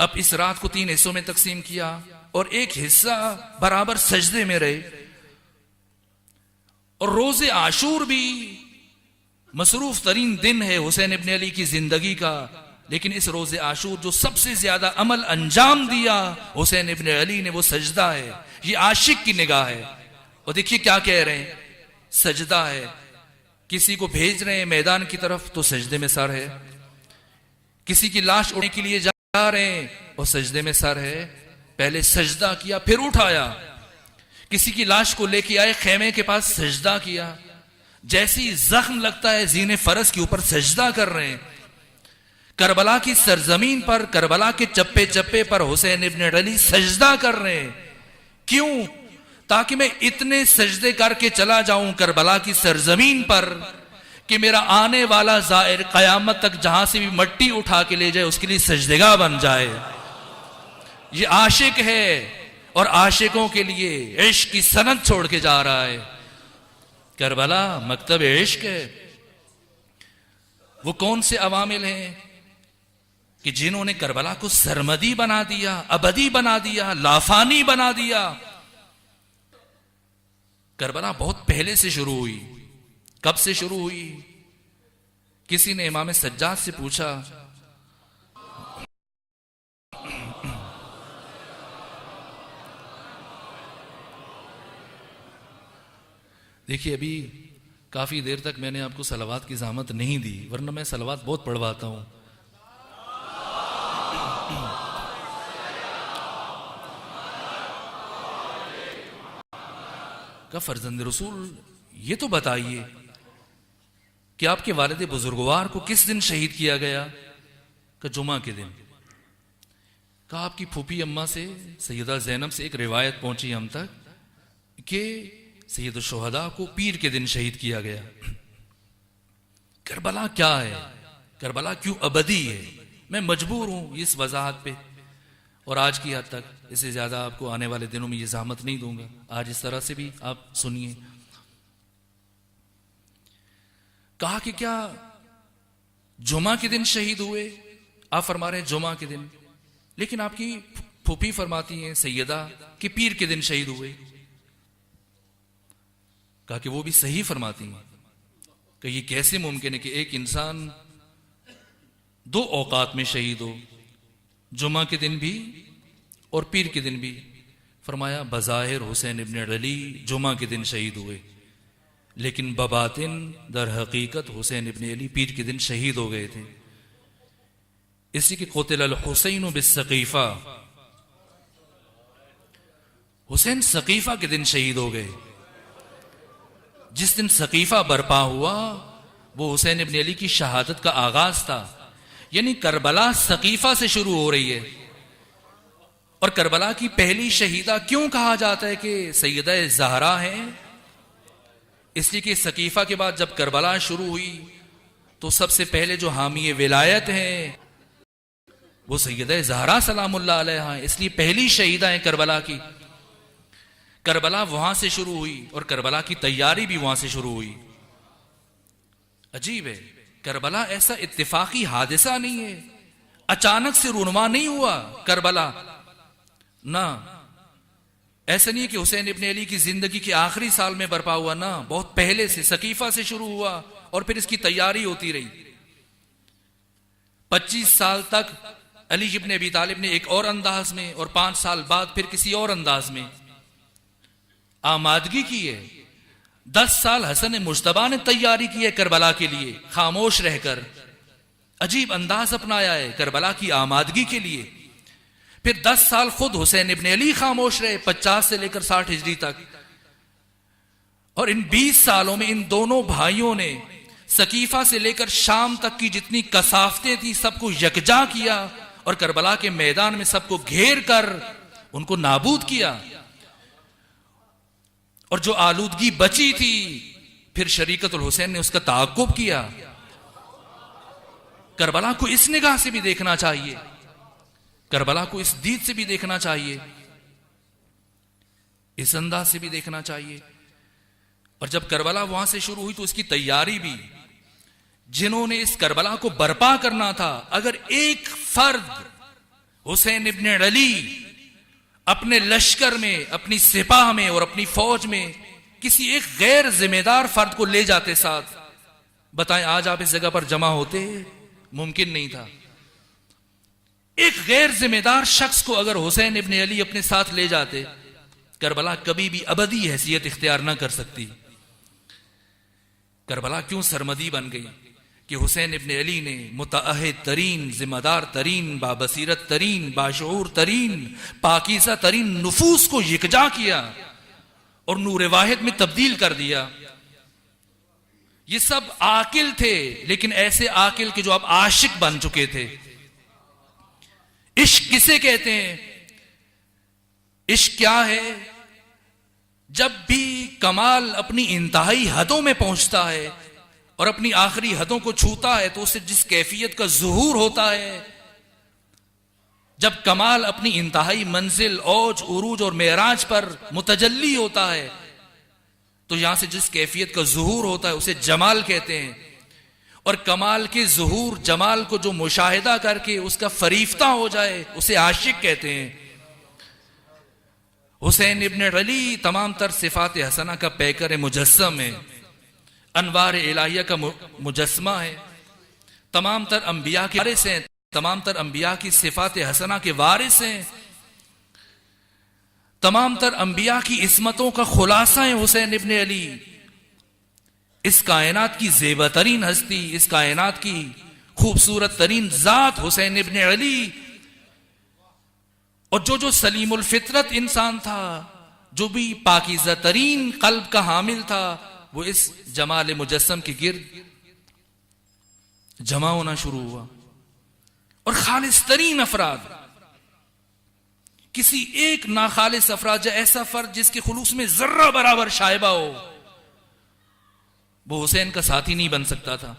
अब इस रात को 3 हिस्सों में तकसीम किया और एक हिस्सा बराबर सजदे में रहे। और रोजे आशूर भी मसरूफ तरीन दिन है हुसैन इब्न अली की जिंदगी का, लेकिन इस रोजे आशूर जो सबसे ज्यादा अमल अंजाम दिया हुसैन इब्न अली ने, वो सजदा है। ये आशिक की निगाह है। और देखिए क्या कह रहे हैं, सजदा है। किसी को भेज रहे हैं मैदान की तरफ तो सजदे में सर है, किसी की लाश उड़ने के लिए जा रहे हैं और सजदे में सर है। पहले सजदा किया फिर उठाया। किसी की लाश को लेके आए खेमे के पास, सजदा किया। जैसी जख्म लगता है जीने फरस के ऊपर सजदा कर रहे हैं। करबला की सरजमीन पर, करबला के चप्पे चप्पे पर हुसैन इब्न अली सजदा कर रहे हैं। क्यों? ताकि मैं इतने सजदे करके चला जाऊं करबला की सरजमीन पर कि मेरा आने वाला ज़ायर क़यामत तक जहां से भी मट्टी उठा के ले जाए उसके लिए सजदेगा बन जाए। ये आशिक है और आशिकों के लिए इश्क की सनद छोड़ के जा रहा है। करबला मकतब इश्क है। वो कौन से अवामिल हैं कि जिन्होंने करबला को सरमदी बना दिया, अबदी बना दिया, लाफानी बना दिया। करबला बहुत पहले से शुरू हुई। कब से शुरू हुई? किसी ने इमाम सज्जाद से पूछा, देखिए अभी काफी देर तक मैंने आपको सलावात की ज़हमत नहीं दी, वरना मैं सलावात बहुत पढ़वाता हूं। का फर्जंद रसूल ये तो बताइए कि आपके वालिद बुजुर्गवार को किस दिन शहीद किया गया? का जुमा के दिन। का आपकी फूफी अम्मा से सैयदा ज़ैनब से एक रिवायत पहुंची हम तक कि सैयद शुहदा को पीर के दिन शहीद किया गया। करबला क्या है? करबला क्यों अबदी है? मैं मजबूर हूं इस वजाहत पे, और आज की हद तक इससे ज्यादा आपको आने वाले दिनों में ये ज़हमत नहीं दूंगा। आज इस तरह से भी आप सुनिए। कहा कि क्या जुमा के दिन शहीद हुए? आप फरमा रहे हैं जुमा के दिन, लेकिन आपकी फूफी फरमाती हैं सैयदा कि पीर के दिन शहीद हुए। कहा कि वो भी सही फरमाती हैं कि ये कैसे मुमकिन है कि एक इंसान दो औकात में शहीद हो, जुमा के दिन भी और पीर के दिन भी। फरमाया बज़ाहिर हुसैन इब्न अली जुमा के दिन शहीद हुए, लेकिन बबातिन दर हकीकत हुसैन इब्न अली पीर के दिन शहीद हो गए थे। इसी के क़ुतिल अल हुसैन बिस्सक़ीफ़ा, हुसैन सक़ीफ़ा के दिन शहीद हो गए। जिस दिन सक़ीफ़ा बरपा हुआ वो हुसैन इब्न अली की शहादत का आगाज था। यानी करबला सक़ीफ़ा से शुरू हो रही है। और करबला की पहली शहीदा क्यों कहा जाता है कि सैयदा ज़हरा है? इसलिए कि सक़ीफ़ा के बाद जब करबला शुरू हुई तो सबसे पहले जो हामी विलायत हैं वो सैयदा ज़हरा सलामुल्लाह अलैहा है, इसलिए पहली शहीदा है करबला की। करबला वहां से शुरू हुई और करबला की तैयारी भी वहां से शुरू हुई। अजीब है, करबला ऐसा इत्तेफाकी हादिसा नहीं है, अचानक से रूनुमा नहीं हुआ करबला ना। ऐसा नहीं है कि हुसैन इब्न अली की जिंदगी के आखिरी साल में बरपा हुआ, ना, बहुत पहले से सक़ीफ़ा से शुरू हुआ और फिर इसकी तैयारी होती रही। 25 साल तक अली इब्न अबी तालिब ने एक और अंदाज में और 5 साल बाद फिर किसी और अंदाज में आमादगी की है। 10 साल हसन मुज्तबा ने तैयारी की है करबला के लिए, खामोश रहकर अजीब अंदाज अपनाया है करबला की आमादगी के लिए। फिर 10 साल खुद हुसैन इब्न अली खामोश रहे, 50 से लेकर 60 हिजरी तक। और इन 20 सालों में इन दोनों भाइयों ने सक़ीफ़ा से लेकर शाम तक की जितनी कसाफतें थी सबको यकजा किया और करबला के मैदान में सबको घेर कर उनको नाबूद किया। और जो आलूदगी बची थी फिर शरीकतुल हुसैन ने उसका ताक़ुब किया। करबला को इस निगाह से भी देखना चाहिए, करबला को इस दीद से भी देखना चाहिए, इस अंदाज से भी देखना चाहिए। और जब करबला वहां से शुरू हुई तो उसकी तैयारी भी, जिन्होंने इस करबला को बर्पा करना था, अगर एक फर्द हुसैन इब्न अली अपने लश्कर में, अपनी सिपाह में और अपनी फौज में किसी एक गैर जिम्मेदार फर्द को ले जाते साथ, बताएं आज आप इस जगह पर जमा होते? मुमकिन नहीं था। एक गैर जिम्मेदार शख्स को अगर हुसैन इब्न अली अपने साथ ले जाते, करबला कभी भी अबदी हैसियत इख्तियार ना कर सकती। करबला क्यों सरमदी बन गई कि हुसैन इब्न अली ने मुतअहिद तरीन, जिम्मेदार तरीन, बाबसीरत तरीन, बाशऊर तरीन, पाकीज़ा तरीन नुफूस को यकजा किया और नूर वाहिद में तब्दील कर दिया। ये सब आकिल थे, लेकिन ऐसे आकिल के जो अब आशिक बन चुके थे। इश्क किसे कहते हैं? इश्क क्या है? जब भी कमाल अपनी इंतहाई हदों में पहुंचता है और अपनी आखिरी हदों को छूता है तो उससे जिस कैफियत का ज़ुहूर होता है, जब कमाल अपनी इंतहाई मंजिल औज उरूज और मेराज पर मुतजल्ली होता है, तो यहां से जिस कैफियत का ज़ुहूर होता है उसे जमाल कहते हैं। और कमाल के ज़ुहूर जमाल को जो मुशाहिदा करके उसका फरीफ्ता हो जाए उसे आशिक कहते हैं। हुसैन इब्न अली तमाम तर सिफात हसना का पैकर मुजस्सम है, अनवार इलाहिया का मुजस्मा है, तमाम तर अंबिया के वारिस हैं, तमाम तर अंबिया की सिफात हसना के वारिस हैं, तमाम तर अंबिया की इस्मतों का खुलासा है हुसैन इब्न अली। इस कायनात की ज़ेबतरीन हस्ती, इस कायनात की खूबसूरत तरीन जात हुसैन इब्न अली। और जो सलीमुल फितरत इंसान था, जो भी पाकीज़ा तरीन कल्ब का हामिल था, वो इस जमाल मुजस्सम के गिर्द जमा होना शुरू हुआ। और खालिस तरीन अफराद, किसी एक नाखालिस अफराद, ऐसा फर्द जिसके खुलूस में जर्रा बराबर शायबा हो, वो हुसैन का साथी नहीं बन सकता था।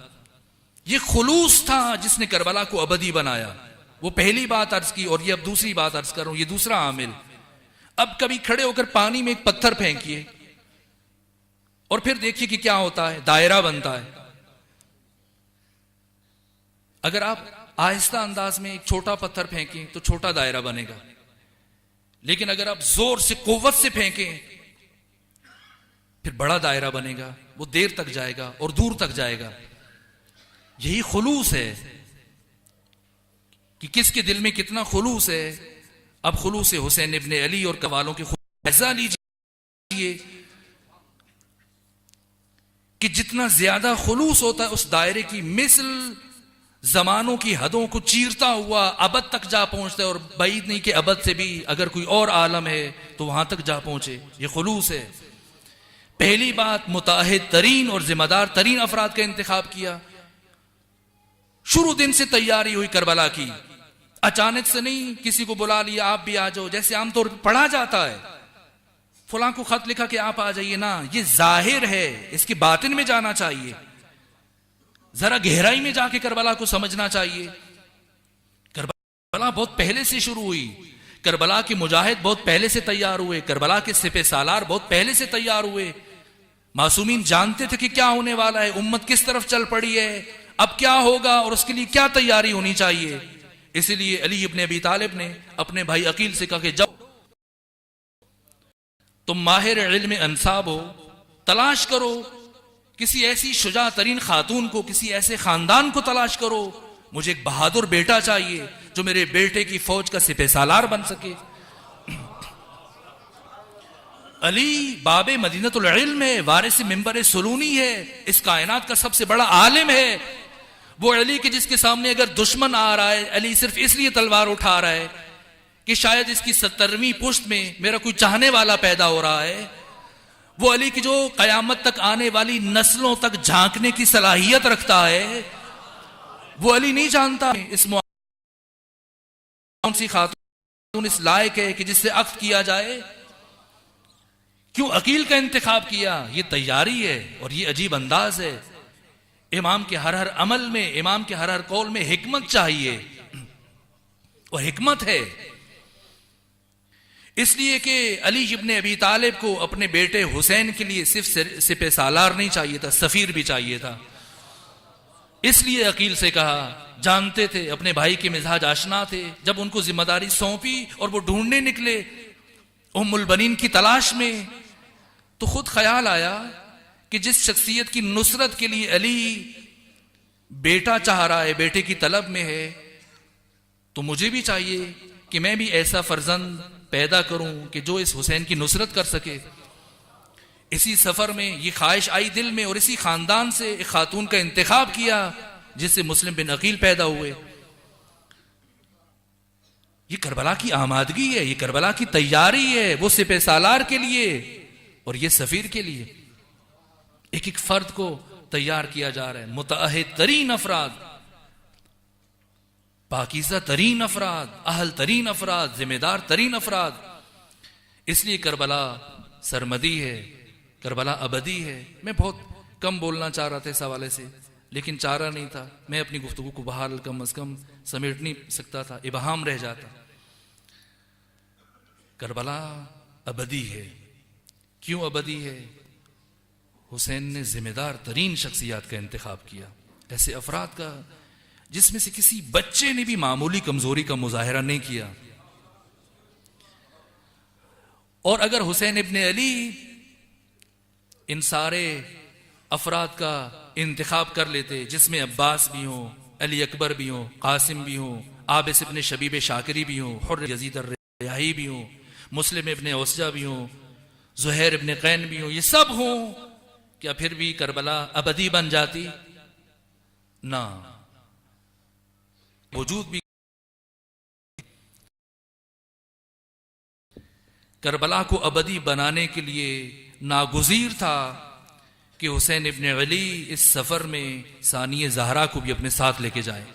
ये खुलूस था जिसने करबला को अबदी बनाया। वो पहली बात अर्ज की, और ये अब दूसरी बात अर्ज कर रहा हूं, ये दूसरा आमिल। अब कभी खड़े होकर पानी में एक पत्थर फेंकिए और फिर देखिए कि क्या होता है, दायरा बनता है। अगर आप आहिस्ता अंदाज में एक छोटा पत्थर फेंकें तो छोटा दायरा बनेगा, लेकिन अगर आप जोर से कुव्वत से फेंकें फिर बड़ा दायरा बनेगा, वो देर तक जाएगा और दूर तक जाएगा। यही खुलूस है कि किसके दिल में कितना खुलूस है। अब खुलूस हुसैन इब्न अली और कवालों के जायजा लीजिए कि जितना ज्यादा खुलूस होता है उस दायरे की मिसल जमानों की हदों को चीरता हुआ अबद तक जा पहुंचता है। और बाईद नहीं कि अबद से भी अगर कोई और आलम है तो वहां तक जा पहुंचे। ये खुलूस है। पहली बात, मुताहिद तरीन और जिम्मेदार तरीन अफराद का इंतखाब किया। शुरू दिन से तैयारी हुई करबला की, अचानक से नहीं किसी को बुला लिया आप भी आ जाओ, जैसे आमतौर पर पढ़ा जाता है, फलां को खत लिखा कि आप आ जाइए ना। ये जाहिर है, इसकी बातिन में जाना चाहिए, जरा गहराई में जाके करबला को समझना चाहिए। करबला बहुत पहले से शुरू हुई, करबला के मुजाहिद बहुत पहले से तैयार हुए, करबला के सिपह सालार बहुत पहले से तैयार हुए। मासूमीन जानते थे कि क्या होने वाला है, उम्मत किस तरफ चल पड़ी है, अब क्या होगा और उसके लिए क्या तैयारी होनी चाहिए। इसलिए अली इब्न अबी तालिब ने अपने भाई अकील से कहा कि जब तुम माहिर इल्म अंसाब हो, तलाश करो किसी ऐसी शुजा तरीन खातून को, किसी ऐसे खानदान को तलाश करो। मुझे एक बहादुर बेटा चाहिए जो मेरे बेटे की फौज का सिपह सालार बन सके। अली बाबे मदीनतुल इल्म है, वारिस मिंबर सुलूनी है, इस कायनात का सबसे बड़ा आलिम है। वो अली के जिसके सामने अगर दुश्मन आ रहा है, अली सिर्फ इसलिए तलवार उठा रहा है कि शायद इसकी 70वीं पुश्त में मेरा कोई चाहने वाला पैदा हो रहा है। वो अली की जो कयामत तक आने वाली नस्लों तक झांकने की सलाहियत रखता है, वो अली नहीं जानता इस कौन सी खातून इस लायक है कि जिससे अक्द किया जाए। क्यों अकील का इंतखाब किया? ये तैयारी है और ये अजीब अंदाज है। इमाम के हर हर अमल में, इमाम के हर हर कौल में हिकमत चाहिए, और हिकमत है। इसलिए कि अली इब्न अबी तालिब को अपने बेटे हुसैन के लिए सिर्फ सिपह सालार नहीं चाहिए था, सफीर भी चाहिए था। इसलिए अकील से कहा, जानते थे अपने भाई के मिजाज आशना थे। जब उनको जिम्मेदारी सौंपी और वो ढूंढने निकले उम्मुल बनीन की तलाश में, तो खुद ख्याल आया कि जिस शख्सियत की नुसरत के लिए अली बेटा चाह रहा है, बेटे की तलब में है, तो मुझे भी चाहिए कि मैं भी ऐसा फर्जंद पैदा करूं कि जो इस हुसैन की नुसरत कर सके। इसी सफर में ये ख्वाहिश आई दिल में और इसी खानदान से एक खातून का इंतखाब किया जिससे मुस्लिम बिन अकील पैदा हुए। ये करबला की आमादगी है, ये करबला की तैयारी है, वो सिपह सालार के लिए और ये सफीर के लिए। एक एक फर्द को तैयार किया जा रहा है। मुताहिद तरीन अफराद, पाकीज़ा तरीन अफराद, अहल तरीन अफराद, जिम्मेदार तरीन अफराद। इसलिए करबला सरमदी है, करबला अबदी है। मैं बहुत कम बोलना चाह रहा था इस हवाले से, लेकिन चारा नहीं था। मैं अपनी गुफ्तगू को बहाल कम अज कम समेट नहीं सकता था, इबहाम रह जाता। करबला अबदी है। क्यों अबदी है? हुसैन ने जिम्मेदार तरीन शख्सियात का इंतखाब किया, ऐसे अफराद का जिसमें से किसी बच्चे ने भी मामूली कमजोरी का मुजाहिरा नहीं किया। और अगर हुसैन इब्ने अली इन सारे अफराद का इंतखाब कर लेते, जिसमें अब्बास भी हो, अली अकबर भी हो, कासिम भी हो, आबिस इब्ने शबीब शाकिरी भी हो, हुर्र यजीद अर्रियाही भी हो, मुस्लिम इब्ने उसजा भी हो, जुहैर इब्ने कैन भी हो, ये सब हो, क्या फिर भी करबला अबदी बन जाती? ना। वजूद भी करबला को अबदी बनाने के लिए नागुज़ीर था कि हुसैन इब्ने अली इस सफर में सानिए ज़हरा को भी अपने साथ लेके जाए।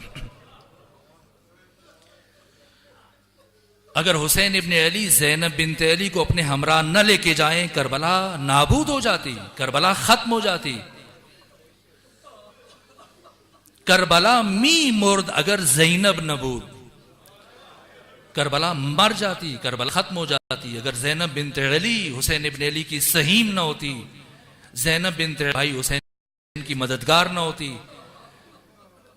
अगर हुसैन इब्ने अली ज़ैनब बिन्त अली को अपने हमरा न लेके जाएं, करबला नाबूद हो जाती, करबला खत्म हो जाती। करबला मी मुर्द अगर ज़ैनब नबूद, करबला मर जाती, करबला खत्म हो जाती। अगर ज़ैनब बिन्त अली हुसैन इब्ने अली की सहीम न होती, ज़ैनब बिन्त भाई हुसैन की मददगार न होती,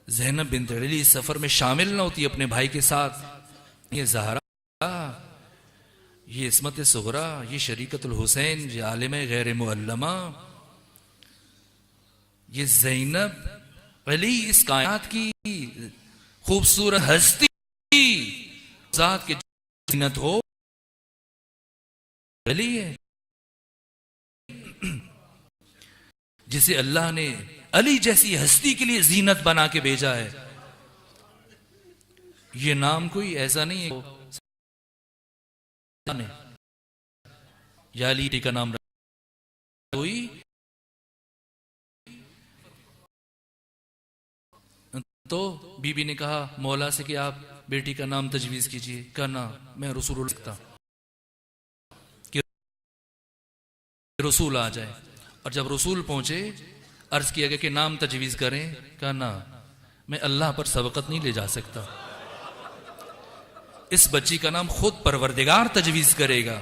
ज़ैनब बिन्त अली इस सफर में शामिल न होती अपने भाई के साथ, ये ज़हरा, ये इस्मत सुगरा, ये शरीकतुल हुसैन, ये आलिम गैर मुअल्लमा, ये ज़ैनब अली इस कायनात की खूबसूरत हस्ती ज़ात की ज़ीनत हो अली है, जिसे अल्लाह ने अली जैसी हस्ती के लिए ज़ीनत बना के भेजा है। ये नाम कोई ऐसा नहीं है या अली का नाम कोई, तो बीबी ने कहा मौला से कि आप बेटी का नाम तजवीज़ कीजिए। कहा ना, मैं रसूल लिखता कि रसूल आ जाए। और जब रसूल पहुंचे, अर्ज किया गया कि नाम तजवीज़ करें। कहा ना, मैं अल्लाह पर सबकत नहीं ले जा सकता, इस बच्ची का नाम खुद परवरदिगार तजवीज़ करेगा।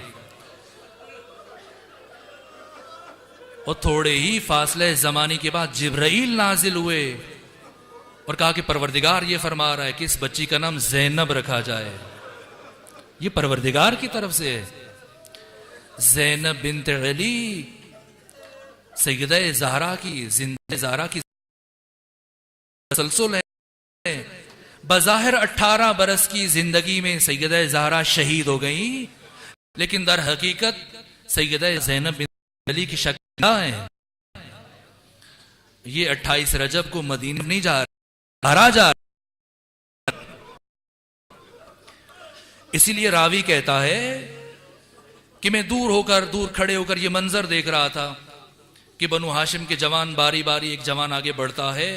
और थोड़े ही फासले ज़माने के बाद जिब्राइल नाजिल हुए और कहा कि परवरदिगार ये फरमा रहा है कि इस बच्ची का नाम ज़ैनब रखा जाए। ये परवरदिगार की तरफ से है। ज़ैनब बिन्त अली सैयदा ज़हरा की, ज़िंदा ज़हरा की तसलसल है। बज़ाहिर 18 बरस की जिंदगी में सैयदा ज़हरा शहीद हो गई, लेकिन दर हकीकत सैयदा ज़ैनब बिन्त अली की शक्ल है। ये 28 रजब को मदीना नहीं जा रहा, इसीलिए रावी कहता है कि मैं दूर खड़े होकर ये मंजर देख रहा था कि बनु हाशिम के जवान बारी बारी एक जवान आगे बढ़ता है,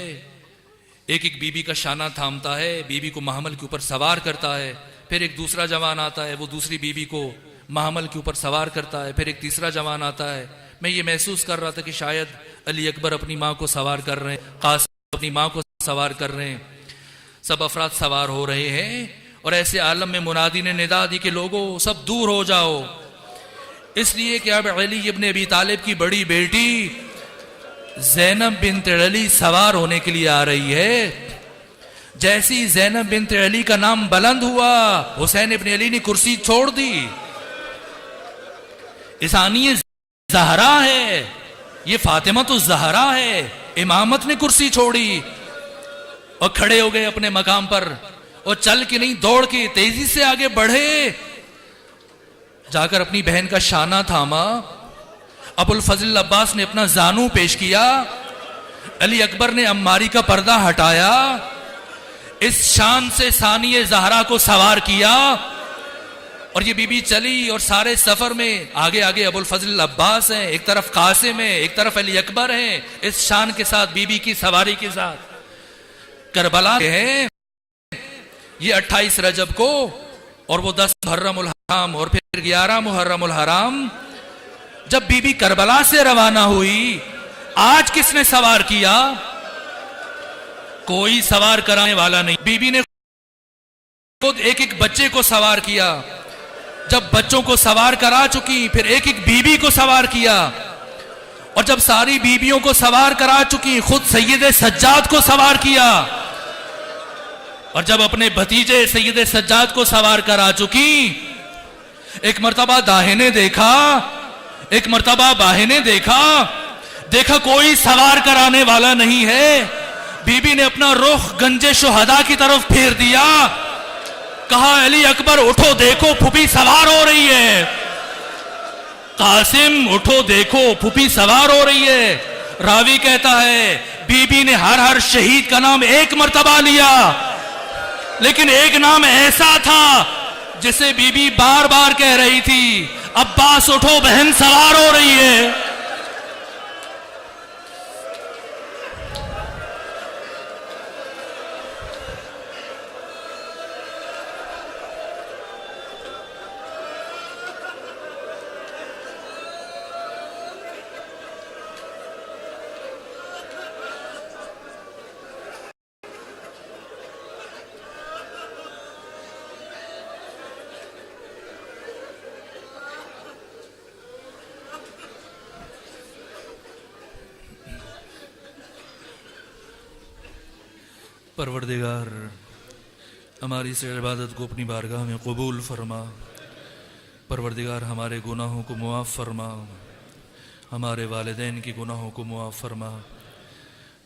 एक एक बीबी का शाना थामता है, बीबी को महमल के ऊपर सवार करता है, फिर एक दूसरा जवान आता है, वो दूसरी बीबी को महमल के ऊपर सवार करता है, फिर एक तीसरा जवान आता है। मैं ये महसूस कर रहा था कि शायद अली अकबर अपनी माँ को सवार कर रहे हैं, कासिम अपनी माँ को सवार कर रहे हैं, सब अफराद सवार हो रहे हैं। और ऐसे आलम में मुनादी ने निदा दी कि लोगों सब दूर हो जाओ, इसलिए कि अब अली इब्ने अबी तालिब की बड़ी बेटी ज़ैनब बिन्त अली सवार होने के लिए आ रही है। जैसी ज़ैनब बिन्त अली का नाम बुलंद हुआ, हुसैन इब्ने अली ने कुर्सी छोड़ दी। इसानिए ज़हरा है, ये फातिमा तो ज़हरा है, इमामत ने कुर्सी छोड़ी और खड़े हो गए अपने मकाम पर, और चल के नहीं दौड़ के तेजी से आगे बढ़े, जाकर अपनी बहन का शाना थामा। अबुल फजल अब्बास ने अपना जानू पेश किया, अली अकबर ने अम्मारी का पर्दा हटाया, इस शान से सानिए ज़हरा को सवार किया और ये बीबी चली। और सारे सफर में आगे आगे अबुल फजल अब्बास हैं, एक तरफ कासिम है, एक तरफ अली अकबर हैं, इस शान के साथ बीबी की सवारी के साथ करबला है। ये 28 रजब को और वो 10 मुहर्रमुल हराम और फिर 11 मुहर्रमुल हराम, जब बीबी करबला से रवाना हुई, आज किसने सवार किया? कोई सवार कराने वाला नहीं। बीबी ने खुद एक एक बच्चे को सवार किया। जब बच्चों को सवार करा चुकी, फिर एक एक बीबी को सवार किया, और जब सारी बीबियों को सवार करा चुकी, खुद सैयद सज्जाद को सवार किया, और जब अपने भतीजे सैयद सज्जाद को सवार करा चुकी, एक मर्तबा दाहिने देखा, एक मर्तबा बाहिने देखा, देखा कोई सवार कराने वाला नहीं है। बीबी ने अपना रुख गंजे शुहदा की तरफ फेर दिया, कहा अली अकबर उठो देखो फूफी सवार हो रही है, कासिम उठो देखो फूफी सवार हो रही है। रावी कहता है बीबी ने हर हर शहीद का नाम एक मर्तबा लिया, लेकिन एक नाम ऐसा था जिसे बीबी बार बार कह रही थी, अब्बास उठो बहन सवार हो रही है। परवरदिगार हमारी इस इबादत को अपनी बारगाह में कबूल फरमा। परवरदिगार हमारे गुनाहों को मुआफ़ फरमा, हमारे वालिदैन के गुनाहों को मुआफ़ फरमा।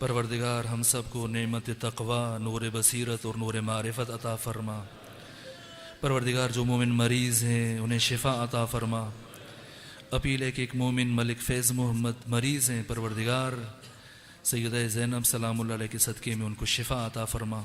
परवरदिगार हम सब को नेमत तक़वा, नूर बसीरत और नूर मारिफत अता फरमा। परवरदिगार जो मोमिन मरीज़ हैं उन्हें शिफ़ा अता फरमा। अपील है कि एक मोमिन मलिक फैज़ मोहम्मद मरीज़ हैं, परवरदिगार सैयदा ज़ैनब सलामुल्लाह अलैहा के सदक़े में उनको शिफ़ा अता फरमा।